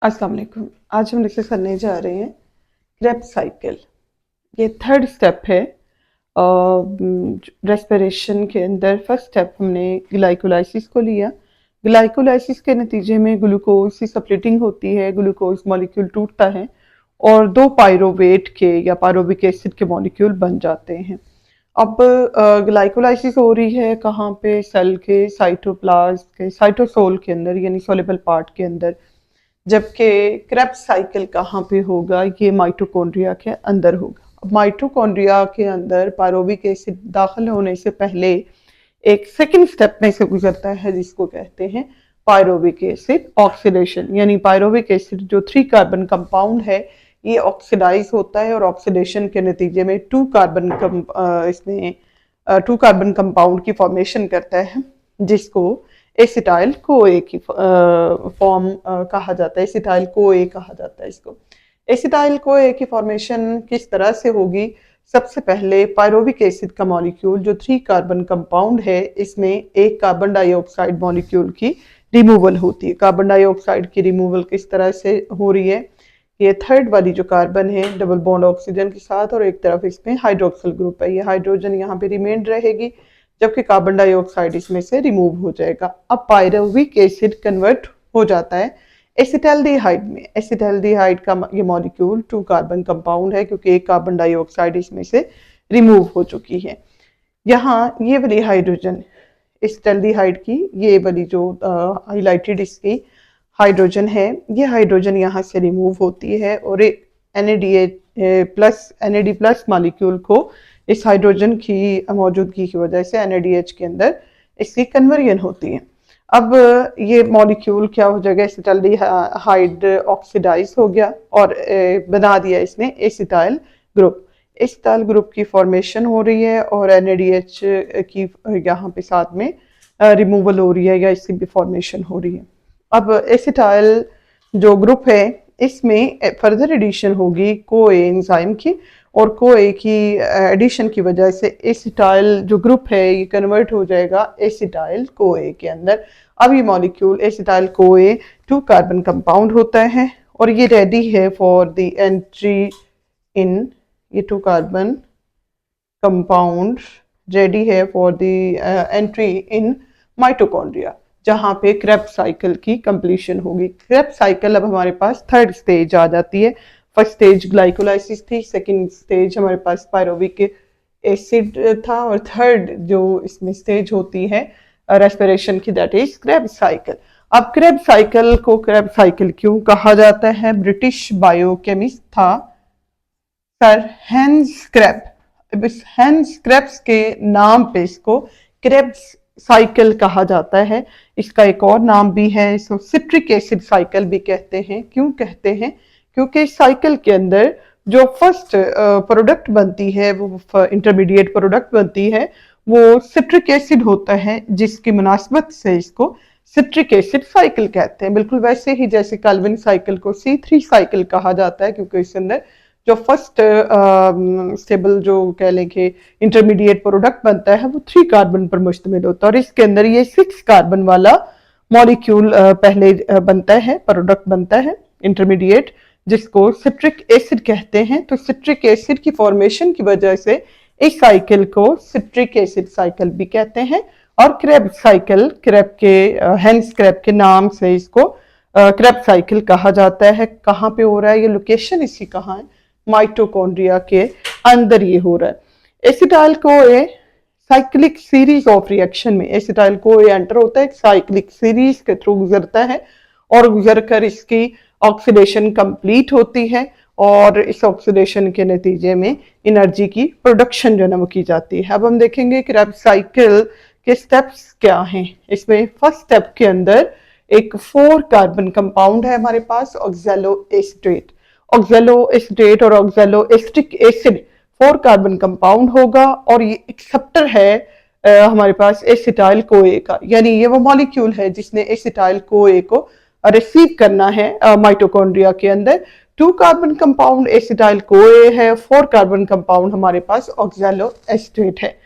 अस्सलाम वालेकुम। आज हम डिस्कस करने जा रहे हैं क्रेब्स साइकिल। ये थर्ड स्टेप है रेस्पिरेशन के अंदर। फर्स्ट स्टेप हमने ग्लाइकोलाइसिस को लिया। ग्लाइकोलाइसिस के नतीजे में ग्लूकोज की स्प्लिटिंग होती है, ग्लूकोज मॉलिक्यूल टूटता है और दो पायरोवेट के या पायरोविक एसिड के मॉलिक्यूल बन जाते हैं। अब ग्लाइकोलाइसिस हो रही है कहाँ पे? सेल के साइटोप्लाज्म के साइटोसोल के अंदर, यानी सोलेबल पार्ट के अंदर। जबकि क्रेब्स साइकिल कहाँ पे होगा? ये माइटोकॉन्ड्रिया के अंदर होगा। अब माइटोकॉन्ड्रिया के अंदर पायरोविक एसिड दाखिल होने से पहले एक सेकंड स्टेप में से गुजरता है जिसको कहते हैं पायरोविक एसिड ऑक्सीडेशन। यानी पायरोविक एसिड जो 3 कार्बन कंपाउंड है ये ऑक्सीडाइज होता है और ऑक्सीडेशन के नतीजे में 2 कार्बन कंपाउंड की फॉर्मेशन करता है जिसको एसिटाइल कोए की फॉर्म कहा जाता है। एसिटाइल कोए कहा जाता है इसको। एसिटाइल कोए की फॉर्मेशन किस तरह से होगी? सबसे पहले पायरोविक एसिड का मॉलिक्यूल जो 3 कार्बन कंपाउंड है इसमें एक कार्बन डाइऑक्साइड मॉलिक्यूल की रिमूवल होती है। कार्बन डाइऑक्साइड की रिमूवल किस तरह से हो रही है? ये थर्ड वाली जो कार्बन है डबल बॉन्ड ऑक्सीजन के साथ और एक तरफ इसमें हाइड्रोक्सिल ग्रुप है, ये हाइड्रोजन यहाँ पे रिमेन रहेगी जबकि कार्बन डाइऑक्साइड इसमें से रिमूव हो जाएगा। अब पायरोविक एसिड कन्वर्ट हो जाता है एसिटाल्डिहाइड में। एसिटाल्डिहाइड का ये मॉलिक्यूल 2 कार्बन कंपाउंड है क्योंकि एक कार्बन डाइऑक्साइड इसमें से रिमूव हो चुकी है। यहाँ ये वाली हाइड्रोजन एसिटाल्डिहाइड की, ये वाली जो हाईलाइटेड इसकी हाइड्रोजन है, ये हाइड्रोजन यहाँ से रिमूव होती है और एक NAD प्लस मॉलिक्यूल को इस हाइड्रोजन की मौजूदगी की वजह से NADH के अंदर इसकी कन्वर्जन होती है। अब ये मॉलिक्यूल क्या हो जाएगा? एसिटाल्डिहाइड ऑक्सीडाइज हो गया और बना दिया इसने एसिटाइल ग्रुप। एसिटाइल ग्रुप की फॉर्मेशन हो रही है और NADH की यहाँ पे साथ में रिमूवल हो रही है या इसकी भी फॉर्मेशन हो रही है। अब एसिटाइल जो ग्रुप है इसमें फर्दर एडिशन होगी कोए एंजाइम की और कोए की एडिशन की वजह से एसिटाइल जो ग्रुप है ये कन्वर्ट हो जाएगा एसिटाइल कोए के अंदर। अब ये molecule acetyl CoA 2 carbon compound होता है और ये रेडी है फॉर द एंट्री इन, ये 2 कार्बन कंपाउंड रेडी है for the entry in mitochondria जहाँ पे क्रेब्स साइकिल की कंप्लीशन होगी। क्रेब्स साइकिल अब हमारे पास थर्ड स्टेज आ जाती है। फर्स्ट स्टेज ग्लाइकोलाइसिस थी, सेकंड स्टेज हमारे पास पायरोविक एसिड था और थर्ड जो इसमें स्टेज होती है रेस्पिरेशन की, दैट इज क्रेब्स साइकिल। अब क्रेब्स साइकिल को क्रेब्स साइकिल क्यों कहा जाता है? ब्रिटिश बायोकेमिस्ट था सर हेंस क्रेब। अब इस हेंस क्रेब्स के नाम पे इसको क्रेब्स साइकिल कहा जाता है। इसका एक और नाम भी है, इसको सिट्रिक एसिड साइकिल भी कहते हैं। क्यों कहते हैं? क्योंकि इस साइकिल के अंदर जो फर्स्ट प्रोडक्ट बनती है, वो इंटरमीडिएट प्रोडक्ट बनती है, वो सिट्रिक एसिड होता है जिसकी मुनासबत से इसको सिट्रिक एसिड साइकिल कहते हैं। बिल्कुल वैसे ही जैसे कैल्विन साइकिल को C3 साइकिल कहा जाता है क्योंकि इसके अंदर जो फर्स्ट स्टेबल जो कह लें कि इंटरमीडिएट प्रोडक्ट बनता है वो 3 कार्बन पर मुश्तमिल होता है और इसके अंदर ये 6 कार्बन वाला मॉलिक्यूल पहले बनता है, प्रोडक्ट बनता है इंटरमीडिएट जिसको सिट्रिक एसिड कहते हैं। तो सिट्रिक एसिड की फॉर्मेशन की वजह से इस साइकिल को सिट्रिक एसिड साइकिल भी कहते हैं और क्रेब साइकिल, क्रेब के हेंस क्रेब के नाम से इसको क्रेब साइकिल कहा जाता है। कहाँ पे हो रहा है? ये लोकेशन इसकी कहाँ है? माइटोकॉन्ड्रिया के अंदर ये हो रहा है। Acetyl CoA cyclic series of reaction में एसिटाइल कोए एंटर होता है, एक साइक्लिक सीरीज के थ्रू गुजरता है और गुजरकर इसकी ऑक्सीडेशन कंप्लीट होती है और इस ऑक्सीडेशन के नतीजे में एनर्जी की प्रोडक्शन जो है वो की जाती है। अब हम देखेंगे कि क्रेब्स साइकिल के स्टेप्स क्या हैं। इसमें फर्स्ट स्टेप के अंदर एक 4 कार्बन कंपाउंड है हमारे पास, ऑक्सैलोएसिटेट। ऑक्सैलोएसिटेट और ऑक्सैलोएसिटिक एसिड 4 कार्बन कंपाउंड होगा और ये एक्सेप्टर है हमारे पास एसिटाइल कोए का, यानी ये वो मॉलिक्यूल है जिसने एसिटाइल कोए को रिसीव करना है माइटोकॉन्ड्रिया के अंदर। 2 कार्बन कंपाउंड एसिटाइल कोए है, 4 कार्बन कंपाउंड हमारे पास ऑक्सैलोएसिटेट है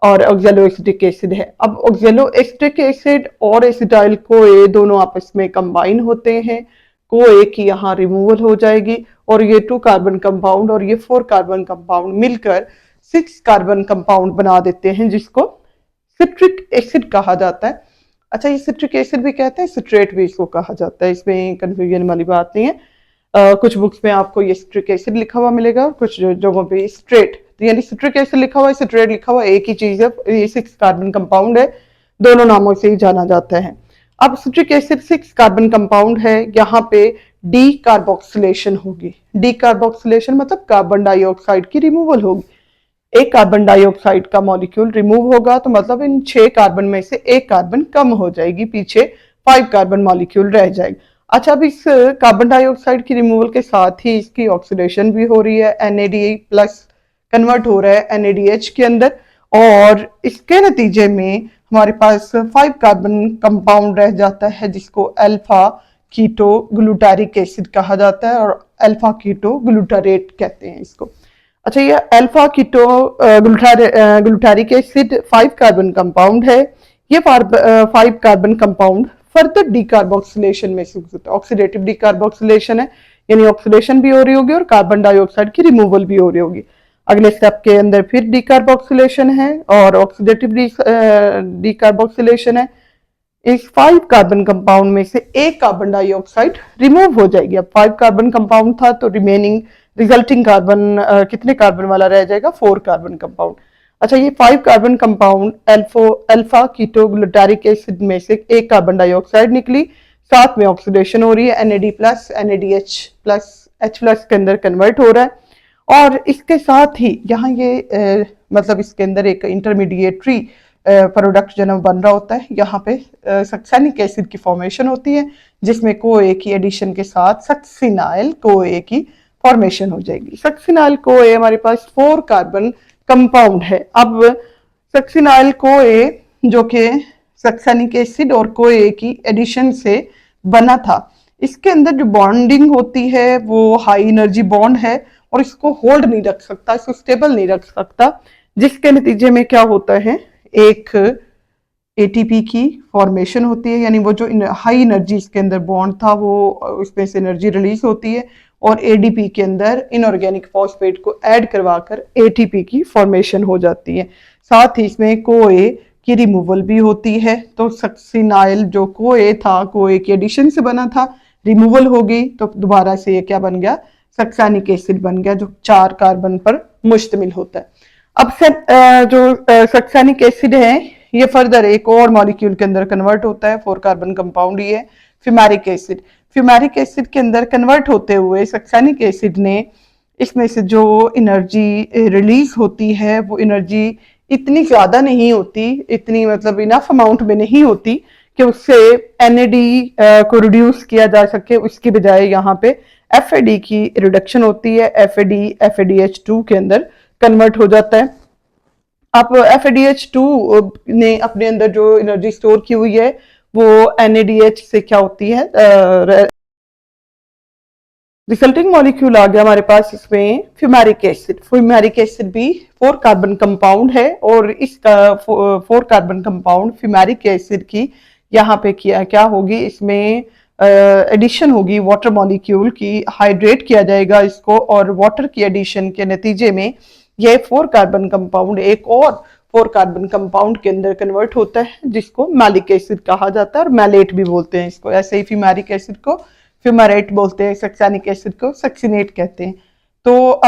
और ऑक्सैलोएसिटिक एसिड है। अब ऑक्सैलोएसिटिक एसिड और एसिटाइल कोए दोनों आपस में कंबाइन होते हैं, CoA की यहाँ रिमूवल हो जाएगी और ये 2 कार्बन कंपाउंड और ये 4 कार्बन कंपाउंड मिलकर 6 कार्बन कंपाउंड बना देते हैं, जिसको सिट्रिक एसिड कहा जाता है। अच्छा, ये सिट्रिक एसिड भी कहते हैं, सिट्रेट भी इसको कहा जाता है, इसमें कंफ्यूजन वाली बात नहीं है। कुछ बुक्स में आपको ये सिट्रिक एसिड लिखा हुआ मिलेगा और कुछ जगहों पे स्ट्रेट, यानी सिट्रिक एसिड लिखा हुआ है, सिट्रेट लिखा हुआ है, एक ही चीज है। ये 6 कार्बन कंपाउंड है, दोनों नामों से ही जाना जाता है। अब सिट्रिक एसिड 6 कार्बन कंपाउंड है, यहाँ पे डी कार्बोक्सिलेशन होगी। डी कार्बोक्सिलेशन मतलब कार्बन डाइऑक्साइड की रिमूवल होगी। एक कार्बन डाइऑक्साइड का मॉलिक्यूल रिमूव होगा तो मतलब इन 6 कार्बन में से एक कार्बन कम हो जाएगी, पीछे 5 कार्बन मॉलिक्यूल रह जाएगा। अच्छा, अब इस कार्बन डाइऑक्साइड की रिमूवल के साथ ही इसकी ऑक्सीडेशन भी हो रही है, NAD प्लस कन्वर्ट हो रहा है NADH के अंदर, और इसके नतीजे में हमारे पास 5 कार्बन कंपाउंड रह जाता है, जिसको अल्फा कीटो ग्लूटारिक एसिड कहा जाता है और अल्फा कीटो ग्लूटारेट कहते हैं इसको। अच्छा, ये alpha keto glutaric acid 5 carbon compound है। ये 5 कार्बन कंपाउंड फर्दर डीकार्बोक्सिलेशन में से ऑक्सीडेटिव डीकार्बोक्सिलेशन है, यानी ऑक्सीडेशन भी हो रही होगी और कार्बन डाइऑक्साइड की रिमूवल भी हो रही होगी। अगले स्टेप के अंदर फिर डीकार्बोक्सिलेशन है और ऑक्सीडेटिव डीकार्बोक्सिलेशन है। इस 5 कार्बन कंपाउंड में से एक कार्बन डाइऑक्साइड रिमूव हो जाएगी। अब 5 कार्बन कंपाउंड था तो रिमेनिंग रिजल्टिंग कार्बन कितने कार्बन वाला रह जाएगा? 4 कार्बन कंपाउंड। अच्छा, ये 5 carbon compound alpha keto glutaric acid में से एक कार्बन डाइऑक्साइड निकली, साथ में ऑक्सीडेशन हो रही है, NAD plus NADH plus H plus के अंदर कन्वर्ट हो रहा है। और इसके साथ ही यहाँ ये मतलब इसके अंदर एक इंटरमीडिएटरी प्रोडक्ट जो बन रहा होता है, यहाँ पे सक्सेनिक एसिड की फॉर्मेशन होती है, जिसमें CoA की एडिशन के साथ सक्सिनाइल CoA की फॉर्मेशन हो जाएगी। सक्सिनाइल CoA हमारे पास 4 कार्बन कंपाउंड है। अब सक्सिनाइल CoA जो कि सक्सेनिक एसिड और CoA की एडिशन से बना था, इसके अंदर जो बॉन्डिंग होती है वो हाई एनर्जी बॉन्ड है और इसको होल्ड नहीं रख सकता, इसको स्टेबल नहीं रख सकता, जिसके नतीजे में क्या होता है, एक ATP की फॉर्मेशन होती है, यानी वो जो हाई एनर्जी इसके अंदर बॉन्ड था वो उसमें से एनर्जी रिलीज होती है और ADP के अंदर इनऑर्गेनिक फॉस्फेट को ऐड करवाकर ATP की फॉर्मेशन हो जाती है। साथ ही इसमें CoA की रिमूवल भी होती है। तो सक्सिनाइल जो CoA था, CoA की एडिशन से बना था, रिमूवल हो गई तो दोबारा से ये क्या बन गया? सक्सेनिक एसिड बन गया, जो 4 कार्बन पर मुश्तमिल होता है। अब जो सक्सेनिक एसिड है ये फर्दर एक और मॉलिक्यूल के अंदर कन्वर्ट होता है, 4 कार्बन कंपाउंड ही है, फ्यूमेरिक एसिड। फ्यूमेरिक एसिड के अंदर कन्वर्ट होते हुए सक्सेनिक एसिड ने इसमें से जो एनर्जी रिलीज होती है वो एनर्जी इतनी ज्यादा नहीं होती, इतनी मतलब इनफ अमाउंट में नहीं होती कि उससे NAD को रिड्यूस किया जा सके। उसकी बजाय यहाँ पे FAD की रिडक्शन होती है, FADH2 के अंदर कन्वर्ट हो जाता है। अब FADH2 ने अपने अंदर जो एनर्जी स्टोर की हुई है वो NADH से क्या होती है, रिजल्टिंग मॉलिक्यूल आ गया हमारे पास इसमें फ्यूमेरिक एसिड। फ्यूमेरिक एसिड भी 4 कार्बन कंपाउंड है और इसका 4 कार्बन कंपाउंड फ्यूमेरिक एसिड की यहाँ पे क्या होगी, इसमें एडिशन होगी वाटर मॉलिक्यूल की, हाइड्रेट किया जाएगा इसको और वाटर की एडिशन के नतीजे में यह 4 कार्बन कंपाउंड एक और 4 कार्बन कंपाउंड के अंदर कन्वर्ट होता है, जिसको मैलिक एसिड कहा जाता है और मैलेट भी बोलते हैं इसको। ऐसे ही फ्यूमेरिक एसिड को फ्यूमेरेट बोलते हैं, सक्सेनिक एसिड को सक्सिनेट कहते हैं। तो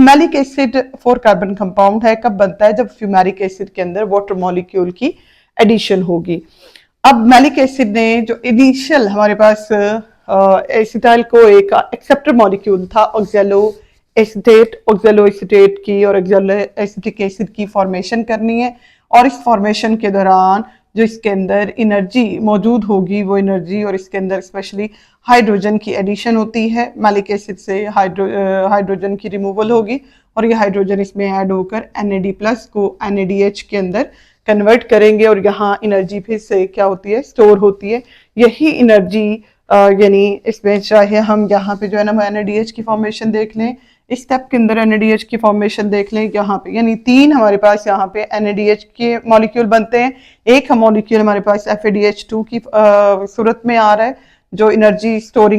मैलिक एसिड 4 कार्बन कंपाउंड है, कब बनता है? जब फ्यूमेरिक एसिड के अंदर वाटर मॉलिक्यूल की एडिशन होगी। अब मैलिक एसिड ने जो इनिशियल हमारे पास एसिटाइल CoA का एक्सेप्टर मॉलिक्यूल था ऑक्सैलो एसिटेट की और ऑक्सैलो एसिटिक एसिड की फॉर्मेशन करनी है, और इस फॉर्मेशन के दौरान जो इसके अंदर एनर्जी मौजूद होगी वो एनर्जी, और इसके अंदर स्पेशली हाइड्रोजन की एडिशन होती है, मैलिक एसिड से हाइड्रोजन की रिमूवल होगी और ये हाइड्रोजन इसमें ऐड होकर NAD प्लस को NADH के अंदर कन्वर्ट करेंगे और यहाँ एनर्जी फिर से क्या होती है, स्टोर होती है। यही एनर्जी यानी इसमें चाहे हम यहाँ पे जो है ना NADH की फॉर्मेशन देख लें, इस स्टेप के अंदर NADH की फॉर्मेशन देख लें यहाँ पे, यानी 3 हमारे पास यहाँ पे NADH के मॉलिक्यूल बनते हैं। एक मॉलिक्यूल हमारे पास FADH2 की सूरत में आ रहा है जो एनर्जी स्टोरिंग